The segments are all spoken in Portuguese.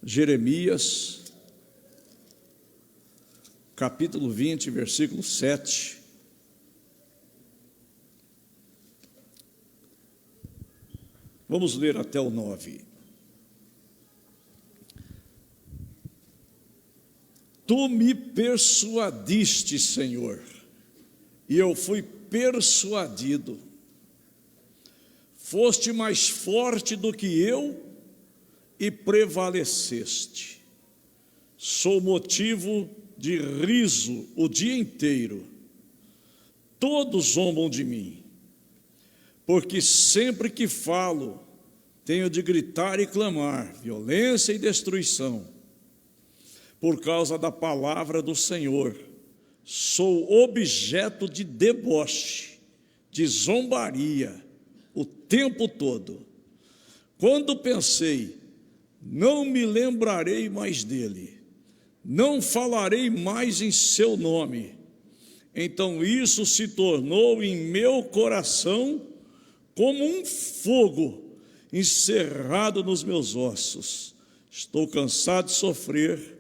Jeremias, capítulo 20, versículo 7. Vamos ler até o 9. Tu me persuadiste, Senhor, e eu fui persuadido. Foste mais forte do que eu e prevaleceste. Sou motivo de riso o dia inteiro. Todos zombam de mim, porque sempre que falo, tenho de gritar e clamar, violência e destruição. Por causa da palavra do Senhor, sou objeto de deboche, de zombaria, o tempo todo. Quando pensei, não me lembrarei mais dele, não falarei mais em seu nome, então isso se tornou em meu coração como um fogo encerrado nos meus ossos. Estou cansado de sofrer,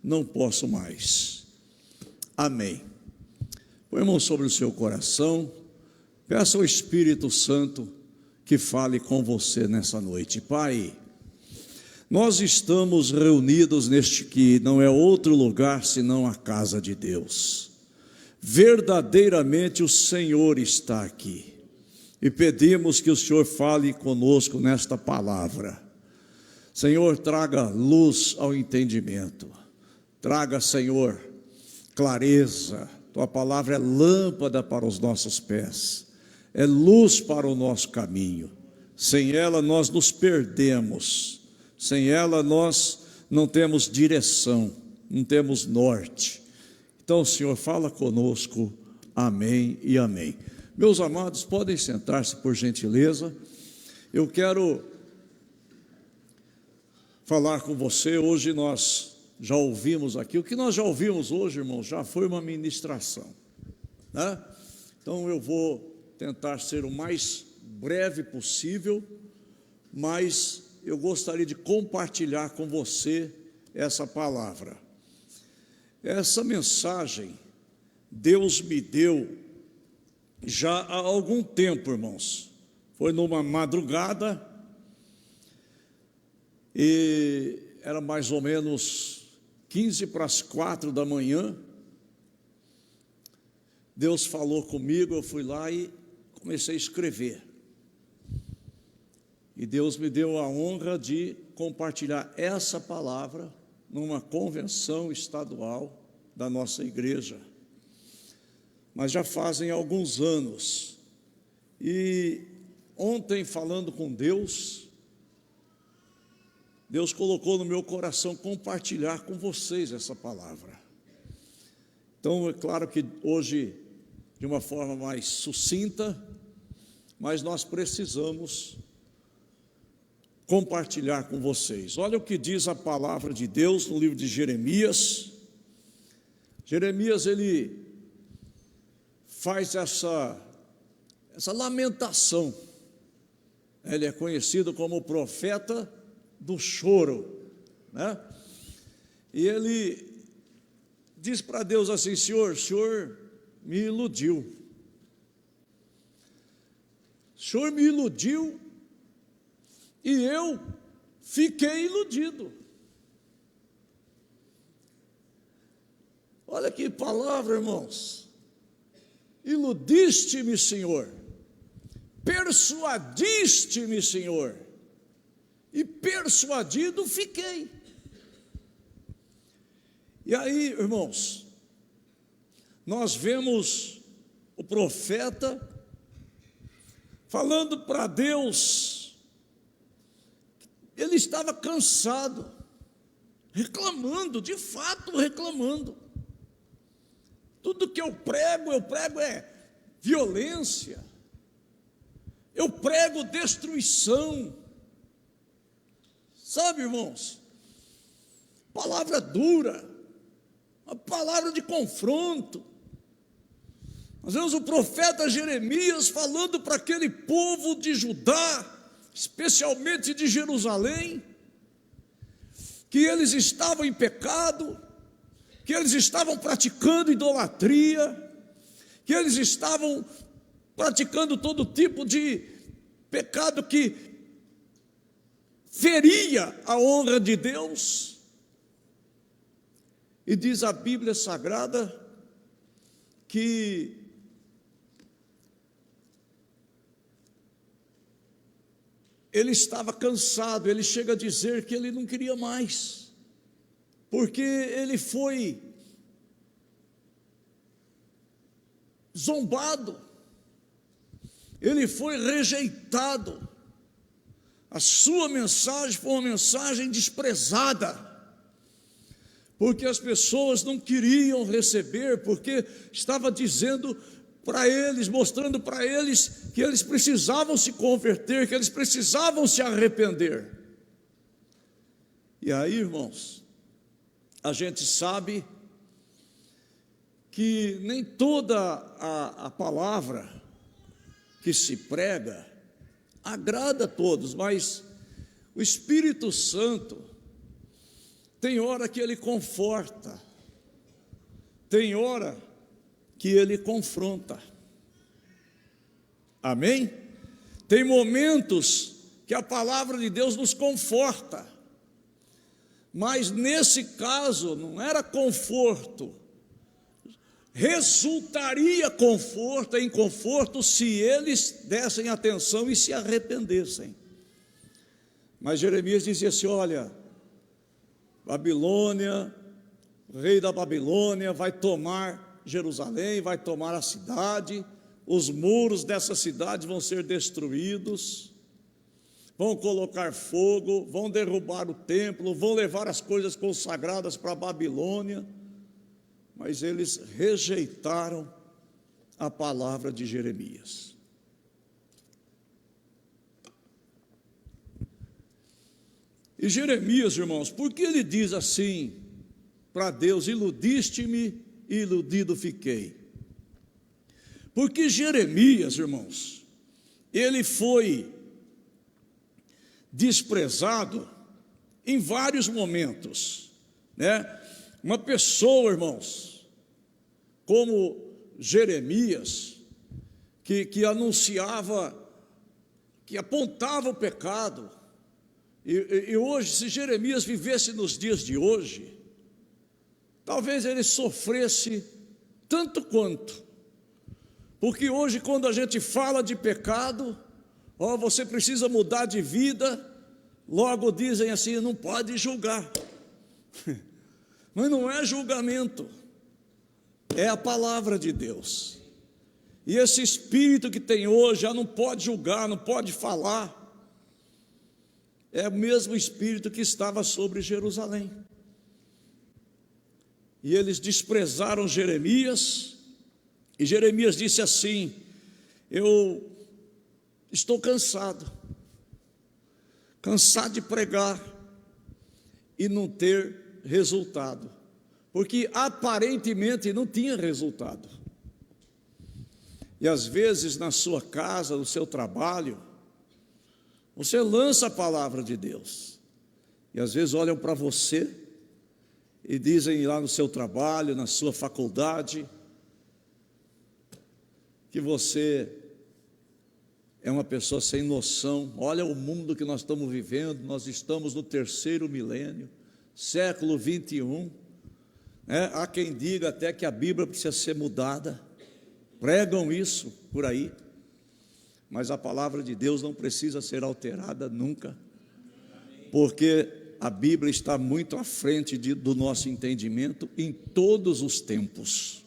não posso mais. Amém. Põe a mão sobre o seu coração, peça ao Espírito Santo que fale com você nessa noite. Pai, nós estamos reunidos neste que não é outro lugar senão a casa de Deus. Verdadeiramente o Senhor está aqui e pedimos que o Senhor fale conosco nesta palavra. Senhor, traga luz ao entendimento, traga, Senhor, clareza. Tua palavra é lâmpada para os nossos pés, é luz para o nosso caminho. Sem ela nós nos perdemos, sem ela nós não temos direção, não temos norte. Então, Senhor, fala conosco, amém e amém. Meus amados, podem sentar-se por gentileza. Eu quero falar com você. Hoje nós já ouvimos aqui, o que nós já ouvimos hoje, irmãos, já foi uma ministração, né? Então eu vou tentar ser o mais breve possível, mas eu gostaria de compartilhar com você essa palavra. Essa mensagem Deus me deu já há algum tempo, irmãos. Foi numa madrugada e era mais ou menos 15 para as 4 da manhã. Deus falou comigo, eu fui lá e comecei a escrever. E Deus me deu a honra de compartilhar essa palavra numa convenção estadual da nossa igreja. Mas já fazem alguns anos. E ontem, falando com Deus, Deus colocou no meu coração compartilhar com vocês essa palavra. Então, é claro que hoje, de uma forma mais sucinta, mas nós precisamos compartilhar com vocês. Olha o que diz a palavra de Deus no livro de Jeremias. Jeremias, ele faz essa lamentação. Ele é conhecido como o profeta do choro, né? E ele diz para Deus assim: Senhor, o Senhor me iludiu. O Senhor me iludiu e eu fiquei iludido. Olha que palavra, irmãos. Iludiste-me, Senhor. Persuadiste-me, Senhor. E persuadido fiquei. E aí, irmãos, nós vemos o profeta falando para Deus. Ele estava cansado, reclamando, de fato reclamando. Tudo que eu prego é violência, eu prego destruição. Sabe, irmãos, palavra dura, uma palavra de confronto. Nós vemos o profeta Jeremias falando para aquele povo de Judá, especialmente de Jerusalém, que eles estavam em pecado, que eles estavam praticando idolatria, que eles estavam praticando todo tipo de pecado que feria a honra de Deus. E diz a Bíblia Sagrada que ele estava cansado. Ele chega a dizer que ele não queria mais, porque ele foi zombado, ele foi rejeitado. A sua mensagem foi uma mensagem desprezada, porque as pessoas não queriam receber, porque estava dizendo para eles, mostrando para eles que eles precisavam se converter, que eles precisavam se arrepender. E aí, irmãos, a gente sabe que nem toda a palavra que se prega agrada a todos, mas o Espírito Santo tem hora que ele conforta, tem hora que ele confronta. Amém? Tem momentos que a palavra de Deus nos conforta, mas nesse caso não era conforto, resultaria conforto em conforto se eles dessem atenção e se arrependessem. Mas Jeremias dizia assim: olha, Babilônia, o rei da Babilônia vai tomar Jerusalém, vai tomar a cidade, os muros dessa cidade vão ser destruídos, vão colocar fogo, vão derrubar o templo, vão levar as coisas consagradas para a Babilônia. Mas eles rejeitaram a palavra de Jeremias. E Jeremias, irmãos, por que ele diz assim para Deus: iludiste-me e iludido fiquei? Porque Jeremias, irmãos, ele foi desprezado em vários momentos, né? Uma pessoa, irmãos, como Jeremias, que anunciava, que apontava o pecado, e hoje, se Jeremias vivesse nos dias de hoje, talvez ele sofresse tanto quanto, porque hoje, quando a gente fala de pecado, você precisa mudar de vida, logo dizem assim: não pode julgar. Mas não é julgamento, é a palavra de Deus. E esse espírito que tem hoje já não pode julgar, não pode falar, é o mesmo espírito que estava sobre Jerusalém. E eles desprezaram Jeremias, e Jeremias disse assim: eu estou cansado de pregar e não ter resultado, porque aparentemente não tinha resultado. E às vezes na sua casa, no seu trabalho, você lança a palavra de Deus, e às vezes olham para você e dizem lá no seu trabalho, na sua faculdade, que você é uma pessoa sem noção. Olha o mundo que nós estamos vivendo, nós estamos no 3º milênio, século 21, né? Há quem diga até que a Bíblia precisa ser mudada, pregam isso por aí, mas a palavra de Deus não precisa ser alterada nunca, porque a Bíblia está muito à frente do nosso entendimento em todos os tempos.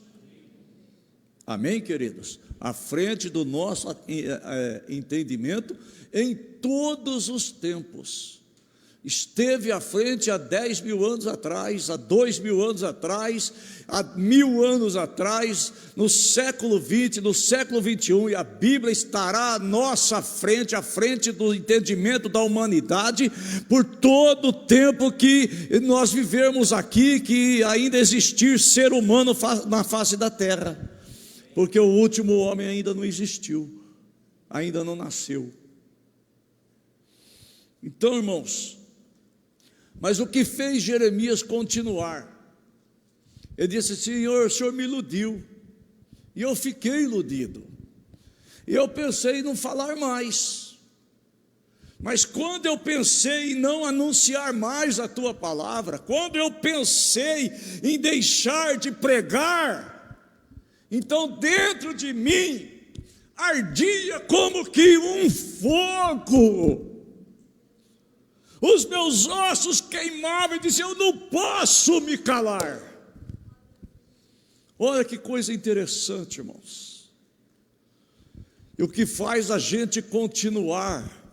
Amém, queridos? À frente do nosso entendimento em todos os tempos. Esteve à frente há 10.000 anos atrás, há 2.000 anos atrás, há 1.000 anos atrás, no século 20, no século 21, e a Bíblia estará à nossa frente, à frente do entendimento da humanidade, por todo o tempo que nós vivemos aqui, que ainda existir ser humano na face da terra, porque o último homem ainda não existiu, ainda não nasceu. Então, irmãos, Mas o que fez Jeremias continuar? Ele disse: Senhor, o Senhor me iludiu, e eu fiquei iludido, e eu pensei em não falar mais, mas quando eu pensei em não anunciar mais a tua palavra, quando eu pensei em deixar de pregar, então dentro de mim ardia como que um fogo, os meus ossos queimavam e diziam: eu não posso me calar. Olha que coisa interessante, irmãos. E o que faz a gente continuar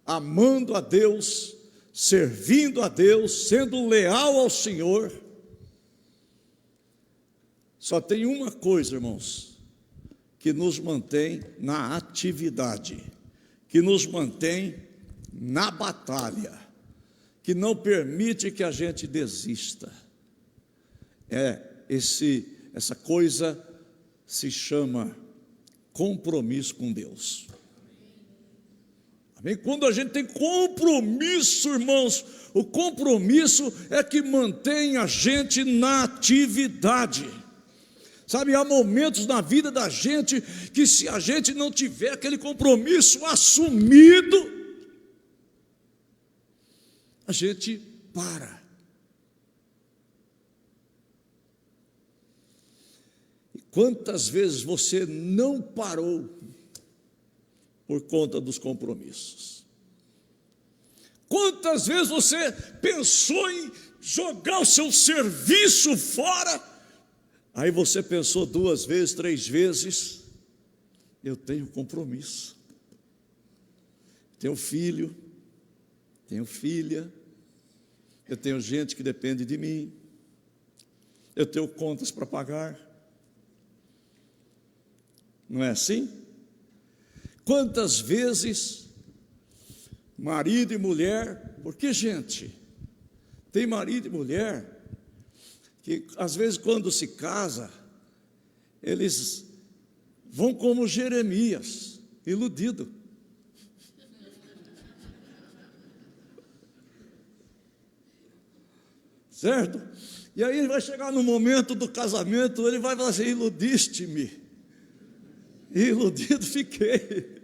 amando a Deus, servindo a Deus, sendo leal ao Senhor, só tem uma coisa, irmãos, que nos mantém na atividade, que nos mantém na batalha, que não permite que a gente desista. Essa coisa se chama compromisso com Deus. Amém? Quando a gente tem compromisso, irmãos, o compromisso é que mantém a gente na atividade. Sabe, há momentos na vida da gente que, se a gente não tiver aquele compromisso assumido, a gente para. E quantas vezes você não parou por conta dos compromissos? Quantas vezes você pensou em jogar o seu serviço fora? Aí você pensou 2 vezes, 3 vezes: eu tenho compromisso, tenho filho, tenho filha, eu tenho gente que depende de mim, eu tenho contas para pagar. Não é assim? Quantas vezes marido e mulher, porque, gente, tem marido e mulher que às vezes quando se casa, eles vão como Jeremias, iludido. Certo? E aí ele vai chegar no momento do casamento, ele vai falar assim: iludiste-me, iludido fiquei.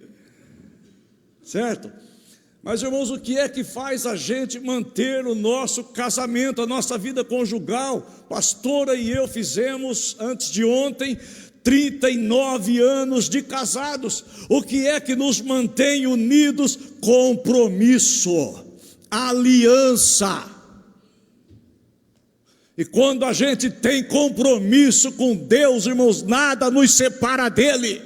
Certo? Mas, irmãos, o que é que faz a gente manter o nosso casamento, a nossa vida conjugal? Pastora e eu fizemos, antes de ontem, 39 anos de casados. O que é que nos mantém unidos? Compromisso, aliança. E quando a gente tem compromisso com Deus, irmãos, nada nos separa dele.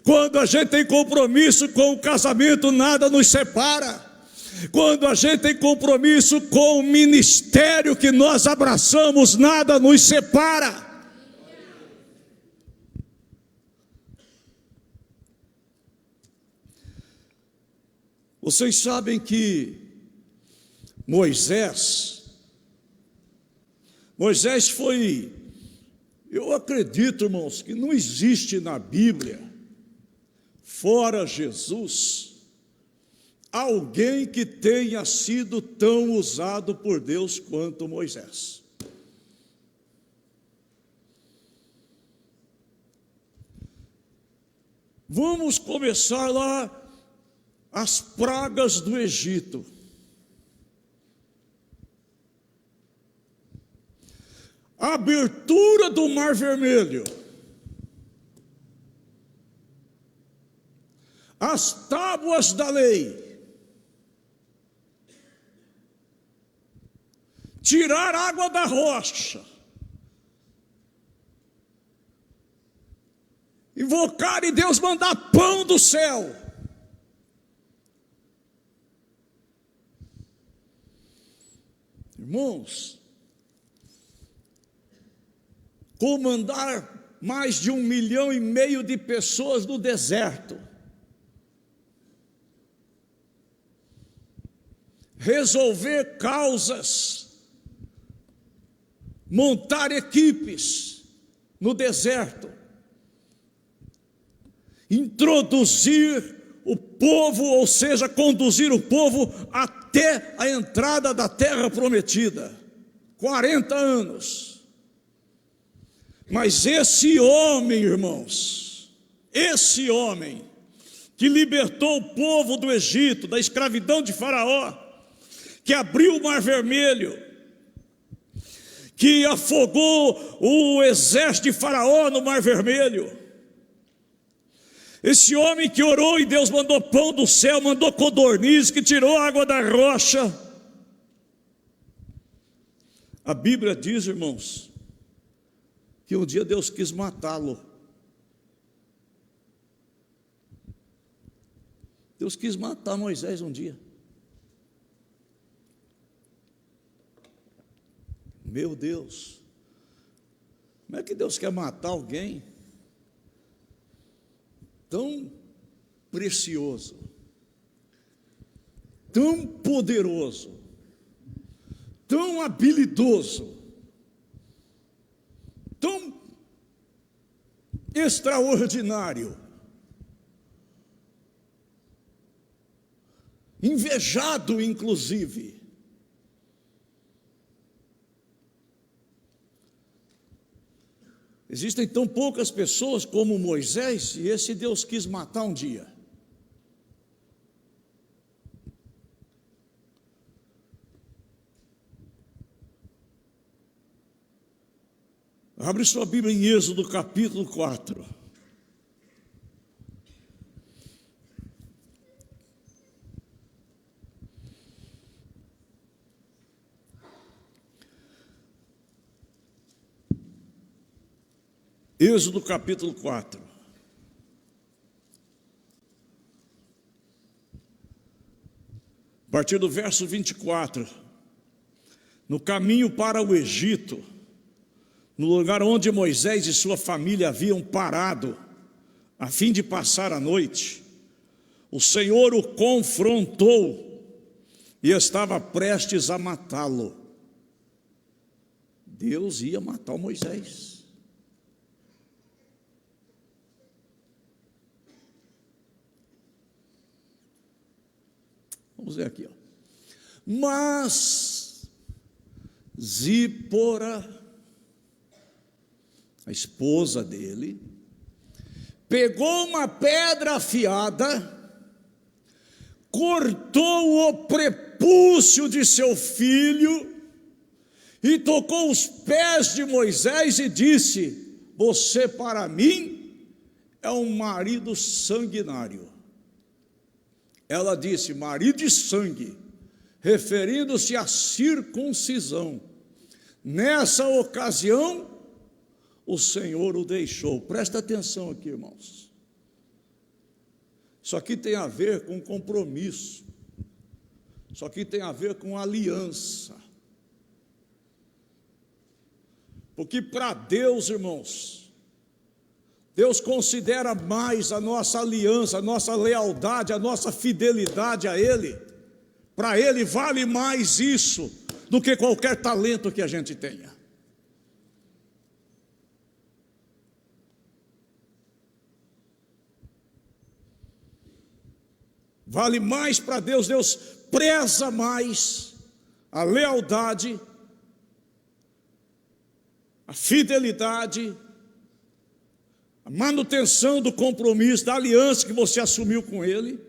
Quando a gente tem compromisso com o casamento, nada nos separa. Quando a gente tem compromisso com o ministério que nós abraçamos, nada nos separa. Vocês sabem que Moisés foi, eu acredito, irmãos, que não existe na Bíblia, fora Jesus, alguém que tenha sido tão usado por Deus quanto Moisés. Vamos começar lá, as pragas do Egito. A abertura do Mar Vermelho, as tábuas da lei, tirar água da rocha, invocar e Deus mandar pão do céu. Irmãos, comandar mais de 1,5 milhão de pessoas no deserto, resolver causas, montar equipes no deserto, introduzir o povo, ou seja, conduzir o povo a até a entrada da terra prometida, 40 anos. Mas esse homem, irmãos, esse homem que libertou o povo do Egito, da escravidão de Faraó, que abriu o Mar Vermelho, que afogou o exército de Faraó no Mar Vermelho, esse homem que orou e Deus mandou pão do céu, mandou codorniz, que tirou a água da rocha. A Bíblia diz, irmãos, que um dia Deus quis matá-lo. Deus quis matar Moisés um dia. Meu Deus, como é que Deus quer matar alguém tão precioso, tão poderoso, tão habilidoso, tão extraordinário, invejado inclusive? Existem tão poucas pessoas como Moisés, e esse Deus quis matar um dia. Abre sua Bíblia em Êxodo capítulo 4. Êxodo capítulo 4. A partir do verso 24. No caminho para o Egito, no lugar onde Moisés e sua família haviam parado, a fim de passar a noite, o Senhor o confrontou e estava prestes a matá-lo. Deus ia matar o Moisés. Vamos ver aqui, ó. Mas Zípora, a esposa dele, pegou uma pedra afiada, cortou o prepúcio de seu filho e tocou os pés de Moisés e disse: você para mim é um marido sanguinário. Ela disse, marido de sangue, referindo-se à circuncisão. Nessa ocasião, o Senhor o deixou. Presta atenção aqui, irmãos. Isso aqui tem a ver com compromisso. Isso aqui tem a ver com aliança. Porque para Deus, irmãos, Deus considera mais a nossa aliança, a nossa lealdade, a nossa fidelidade a Ele. Para Ele vale mais isso do que qualquer talento que a gente tenha. Vale mais para Deus, Deus preza mais a lealdade, a fidelidade, a manutenção do compromisso, da aliança que você assumiu com Ele,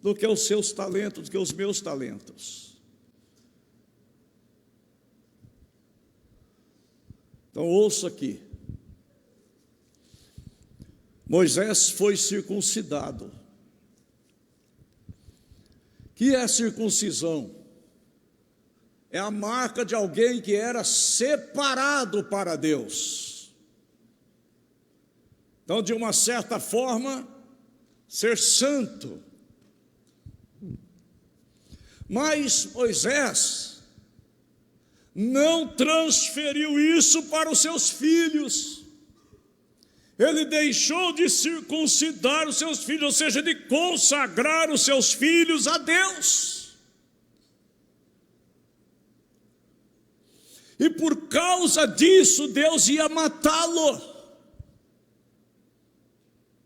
do que os seus talentos, do que os meus talentos. Então ouça aqui. Moisés foi circuncidado. O que é circuncisão? É a marca de alguém que era separado para Deus. Então, de uma certa forma, ser santo. Mas Moisés não transferiu isso para os seus filhos. Ele deixou de circuncidar os seus filhos, ou seja, de consagrar os seus filhos a Deus. E por causa disso, Deus ia matá-lo.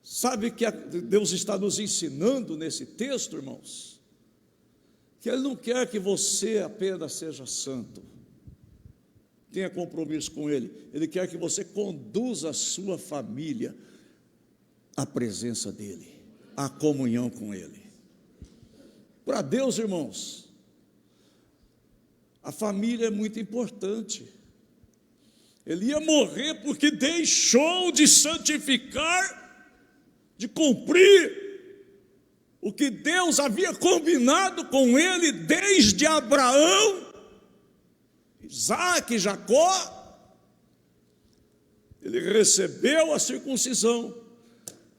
Sabe que Deus está nos ensinando nesse texto, irmãos? que Ele não quer que você apenas seja santo, tenha compromisso com Ele. Ele quer que você conduza a sua família à presença dEle, à comunhão com Ele. Para Deus, irmãos, a família é muito importante. Ele ia morrer porque deixou de santificar, de cumprir o que Deus havia combinado com ele desde Abraão, Isaac e Jacó. Ele recebeu a circuncisão,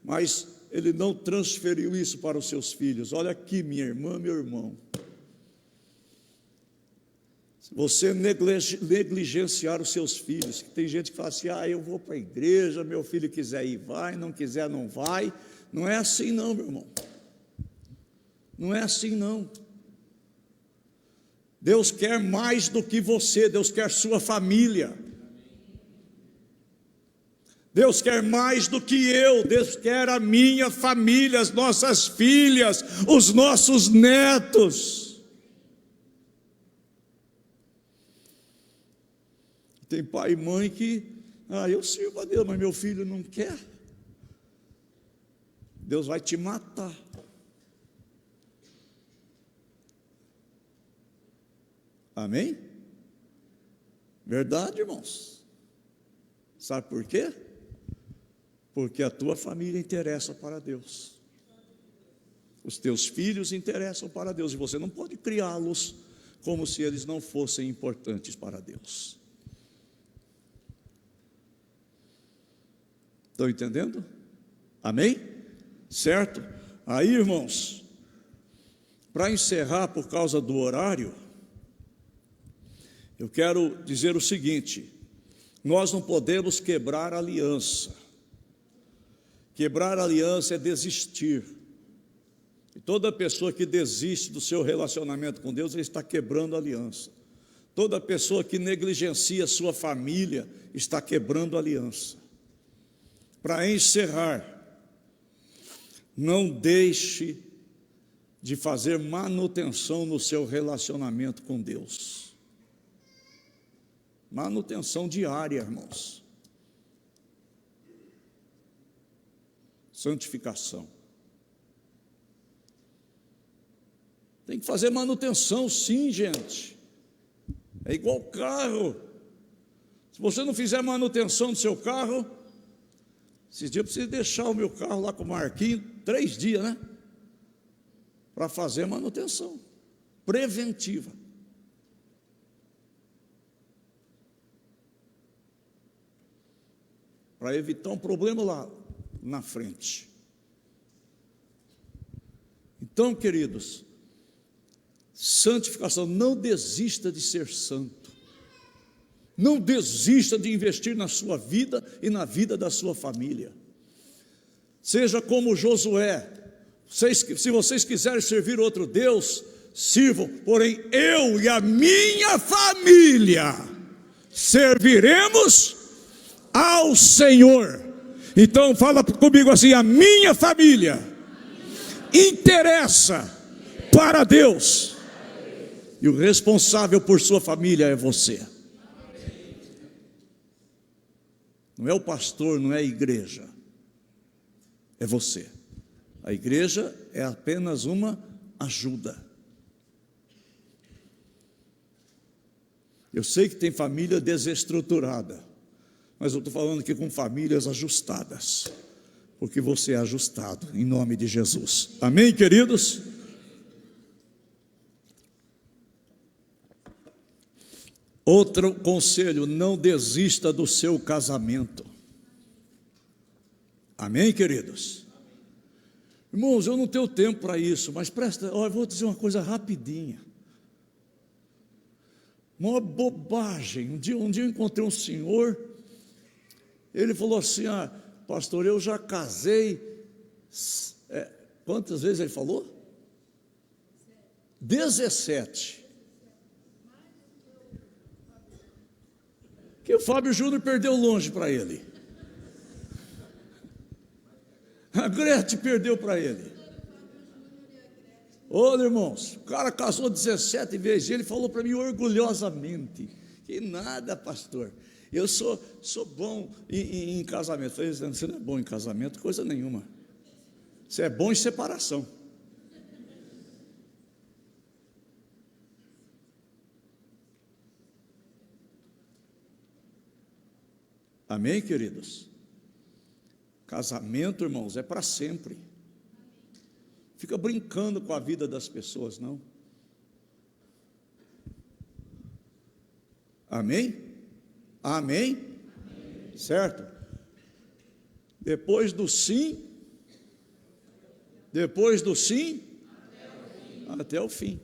mas ele não transferiu isso para os seus filhos. Olha aqui, minha irmã, meu irmão. Se você negligenciar os seus filhos, que tem gente que fala assim: eu vou para a igreja, meu filho quiser ir, vai, não quiser, não vai. Não é assim não, meu irmão. Não é assim não. Deus quer mais do que você, Deus quer sua família. Deus quer mais do que eu, Deus quer a minha família, as nossas filhas, os nossos netos. Tem pai e mãe que, eu sirvo a Deus, mas meu filho não quer. Deus vai te matar. Amém? Verdade, irmãos? Sabe por quê? Porque a tua família interessa para Deus. Os teus filhos interessam para Deus. E você não pode criá-los como se eles não fossem importantes para Deus. Estão entendendo? Amém? Certo? Aí, irmãos, para encerrar por causa do horário, eu quero dizer o seguinte: nós não podemos quebrar a aliança. Quebrar a aliança é desistir. E toda pessoa que desiste do seu relacionamento com Deus, ele está quebrando a aliança. Toda pessoa que negligencia a sua família, está quebrando a aliança. Para encerrar, não deixe de fazer manutenção no seu relacionamento com Deus. Manutenção diária, irmãos. Santificação. Tem que fazer manutenção, sim, gente. É igual carro. Se você não fizer manutenção do seu carro, esses dias eu preciso deixar o meu carro lá com o Marquinhos 3 dias, né? Para fazer manutenção preventiva. Para evitar um problema lá na frente. Então, queridos, santificação, não desista de ser santo. Não desista de investir na sua vida e na vida da sua família. Seja como Josué. Se vocês quiserem servir outro Deus, sirvam, porém eu e a minha família serviremos ao Senhor. Então fala comigo assim: a minha família interessa para Deus, e o responsável por sua família é você. Não é o pastor, não é a igreja, é você. A igreja é apenas uma ajuda. Eu sei que tem família desestruturada, mas eu estou falando aqui com famílias ajustadas, porque você é ajustado, em nome de Jesus. Amém, queridos? Outro conselho: não desista do seu casamento. Amém, queridos? Irmãos, eu não tenho tempo para isso, mas eu vou dizer uma coisa rapidinha. Uma bobagem. Um dia eu encontrei um senhor, ele falou assim: pastor, eu já casei, quantas vezes ele falou? 17. Que o Fábio Júnior perdeu longe para ele. A Gretchen perdeu para ele. Olha, irmãos, o cara casou 17 vezes, ele falou para mim orgulhosamente, que nada, pastor, eu sou bom em casamento. Eu falei, você não é bom em casamento, coisa nenhuma, você é bom em separação. Amém, queridos? Casamento, irmãos, é para sempre. Fica brincando com a vida das pessoas, não. Amém? Amém? Amém. Certo? Depois do sim, até o fim.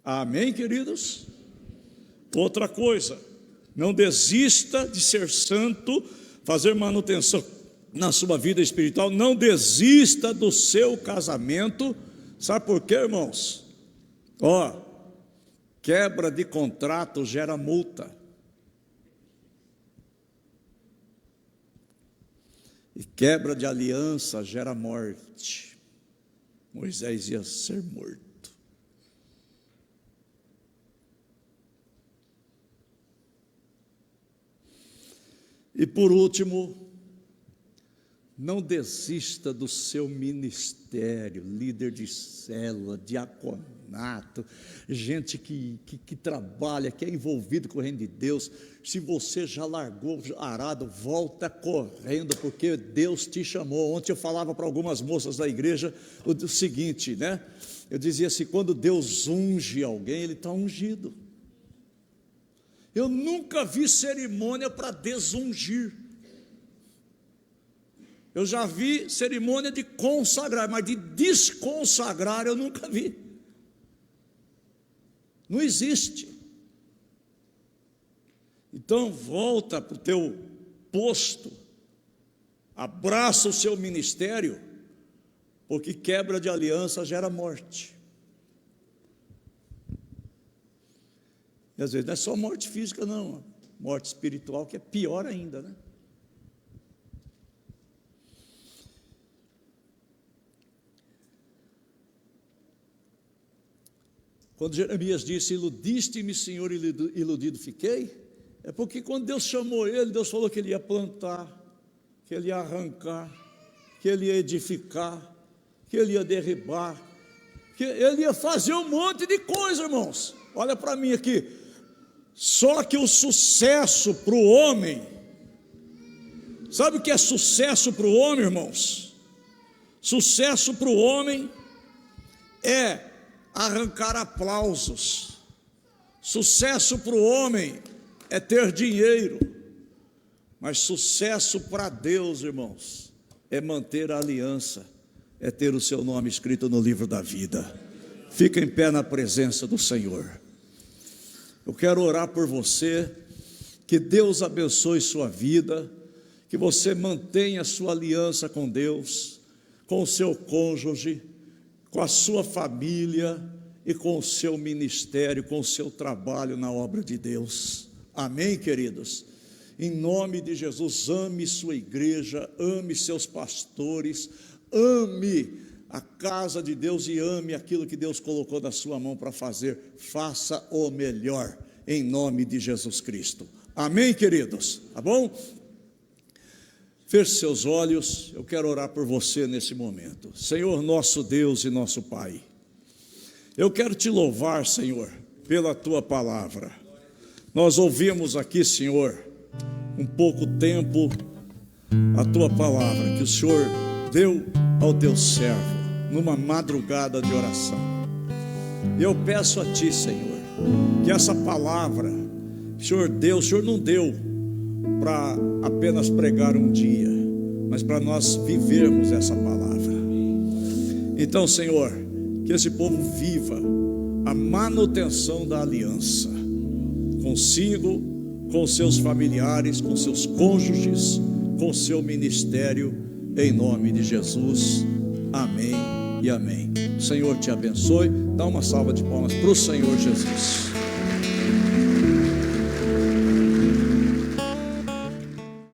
Amém, queridos? Outra coisa, não desista de ser santo, fazer manutenção na sua vida espiritual, não desista do seu casamento. Sabe por quê, irmãos? Quebra de contrato gera multa. E quebra de aliança gera morte. Moisés ia ser morto. E por último, não desista do seu ministério, líder de célula, diaconato, gente que trabalha, que é envolvido com o reino de Deus. Se você já largou o arado, volta correndo, porque Deus te chamou. Ontem eu falava para algumas moças da igreja o seguinte, né? Eu dizia assim, quando Deus unge alguém, Ele está ungido. Eu nunca vi cerimônia para desungir. Eu já vi cerimônia de consagrar, mas de desconsagrar eu nunca vi. Não existe. Então volta para o teu posto, abraça o seu ministério, porque quebra de aliança gera morte. E às vezes não é só morte física, não, morte espiritual, que é pior ainda, né? Quando Jeremias disse, iludiste-me, Senhor, iludido fiquei, é porque quando Deus chamou ele, Deus falou que ele ia plantar, que ele ia arrancar, que ele ia edificar, que ele ia derribar, que ele ia fazer um monte de coisa, irmãos. Olha para mim aqui. Só que o sucesso para o homem, sabe o que é sucesso para o homem, irmãos? Sucesso para o homem é arrancar aplausos. Sucesso para o homem é ter dinheiro. Mas sucesso para Deus, irmãos, é manter a aliança, é ter o seu nome escrito no livro da vida. Fica em pé na presença do Senhor. Eu quero orar por você, que Deus abençoe sua vida, que você mantenha sua aliança com Deus, com o seu cônjuge, com a sua família e com o seu ministério, com o seu trabalho na obra de Deus. Amém, queridos? Em nome de Jesus, ame sua igreja, ame seus pastores, ame a casa de Deus e ame aquilo que Deus colocou na sua mão para fazer. Faça o melhor, em nome de Jesus Cristo. Amém, queridos? Tá bom? Feche seus olhos, eu quero orar por você nesse momento. Senhor, nosso Deus e nosso Pai, eu quero te louvar, Senhor, pela tua palavra. Nós ouvimos aqui, Senhor, um pouco tempo a tua palavra que o Senhor deu ao teu servo numa madrugada de oração. Eu peço a ti, Senhor, que essa palavra o Senhor deu, o Senhor não deu para apenas pregar um dia, mas para nós vivermos essa palavra. Então, Senhor, que esse povo viva a manutenção da aliança consigo, com seus familiares, com seus cônjuges, com seu ministério, em nome de Jesus. Amém e amém. O Senhor te abençoe. Dá uma salva de palmas para o Senhor Jesus.